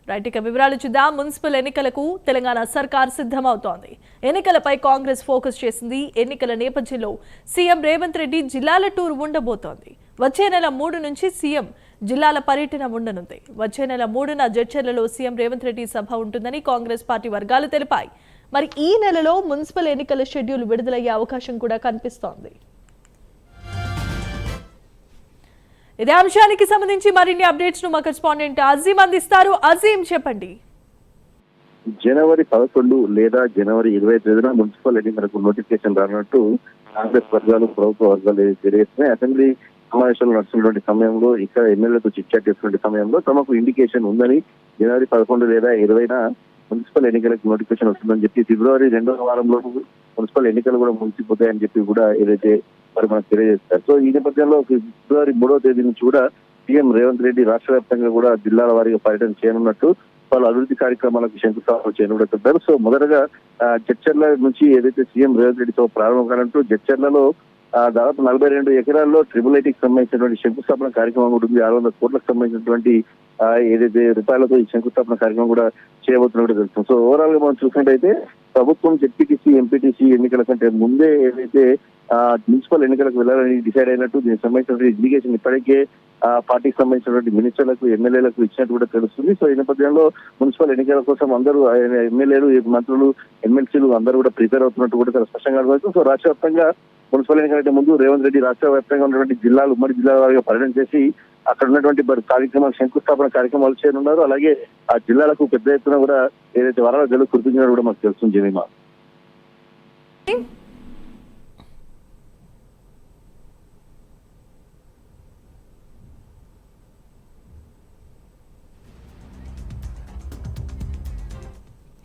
Right, ఇక వివరాలు చూద్దాం. మున్సిపల్ ఎన్నికలకు తెలంగాణ సర్కార్ సిద్ధమవుతోంది. ఎన్నికలపై కాంగ్రెస్ ఫోకస్ చేసింది. ఎన్నికల నేపథ్యంలో సీఎం రేవంత్ రెడ్డి జిల్లాల టూర్ ఉండబోతోంది. వచ్చే నెల 3 నుంచి సీఎం జిల్లాల పర్యటన ఉండనుంది. వచ్చే నెల 3న జడ్చర్లలో సీఎం రేవంత్ రెడ్డి సభ ఉంటుందని కాంగ్రెస్ పార్టీ వర్గాలు తెలిపాయి. మరి ఈ నెలలో మున్సిపల్ ఎన్నికల షెడ్యూల్ విడుదలయ్యే అవకాశం కూడా కనిపిస్తోంది. ఇదే అంశానికి సంబంధించి మరిన్ని అప్డేట్స్ ను మా కరెస్పాండెంట్ అజీం అందిస్తారు. అజీం, చెప్పండి. జనవరి 11 లేదా జనవరి 25న మున్సిపల్ ఎన్నికలకు నోటిఫికేషన్ రానున్నట్టు కాంగ్రెస్ వర్గాలు, ప్రభుత్వ వర్గాలు తెలియజేస్తున్నాయి. అసెంబ్లీ సమావేశాలు నడుస్తున్నటువంటి సమయంలో, ఇక్కడ ఎమ్మెల్యేలతో చిట్చాట్ చేస్తున్న సమయంలో తమకు ఇండికేషన్ ఉందని జనవరి 11 లేదా 20న మున్సిపల్ ఎన్నికలకు నోటిఫికేషన్ వస్తుందని చెప్పి ఫిబ్రవరి 2వ వారంలో మున్సిపల్ ఎన్నికలు కూడా ముగిసిపోతాయని చెప్పి కూడా ఏదైతే మరి మనకు తెలియజేస్తారు. సో ఈ నేపథ్యంలో ఫిబ్రవరి 3వ తేదీ నుంచి కూడా సీఎం రేవంత్ రెడ్డి రాష్ట్ర వ్యాప్తంగా కూడా జిల్లాల వారీగా పర్యటన చేయనున్నట్టు, వాళ్ళు అభివృద్ధి కార్యక్రమాలకు శంకుస్థాపన చేయనుంటారు. సో మొదటగా జడ్చర్ల నుంచి ఏదైతే సీఎం రేవంత్ రెడ్డితో ప్రారంభం కాలంటూ జడ్చర్లలో దాదాపు 42 ఎకరాల్లో ట్రిపుల్ ఐటీకి సంబంధించినటువంటి శంకుస్థాపన కార్యక్రమం ఉంటుంది. 600 కోట్లకు సంబంధించినటువంటి ఏదైతే రూపాయలతో ఈ శంకుస్థాపన కార్యక్రమం కూడా చేయబోతున్నట్టు తెలుస్తుంది. సో ఓవరాల్ గా మనం చూసినట్టయితే ప్రభుత్వం జెడ్పీటీసీ, ఎంపీటీసీ ఎన్నికల కంటే ముందే ఏదైతే మున్సిపల్ ఎన్నికలకు వెళ్లాలని డిసైడ్ అయినట్టు, దీనికి సంబంధించిన ఇండికేషన్ ఇప్పటికే పార్టీకి సంబంధించినటువంటి మినిస్టర్లకు, ఎమ్మెల్యేలకు ఇచ్చినట్టు కూడా తెలుస్తుంది. సో ఈ నేపథ్యంలో మున్సిపల్ ఎన్నికల కోసం అందరూ ఎమ్మెల్యేలు, మంత్రులు, ఎమ్మెల్సీలు అందరూ కూడా ప్రిపేర్ అవుతున్నట్టు కూడా చాలా స్పష్టంగా అర్థమవుతుంది. సో రాష్ట్ర వ్యాప్తంగా మున్సిపల్ ఎన్నికలంటే ముందు రేవంత్ రెడ్డి రాష్ట్ర వ్యాప్తంగా ఉన్నటువంటి జిల్లాలు, ఉమ్మడి జిల్లాల వారిగా పర్యటన చేసి అక్కడ ఉన్నటువంటి కార్యక్రమాలు, శంకుస్థాపన కార్యక్రమాలు చేయనున్నారు. అలాగే ఆ జిల్లాలకు పెద్ద ఎత్తున కూడా ఏదైతే వరాల జల్లు కురిపించినా కూడా మాకు తెలుస్తుంది. జమీమా.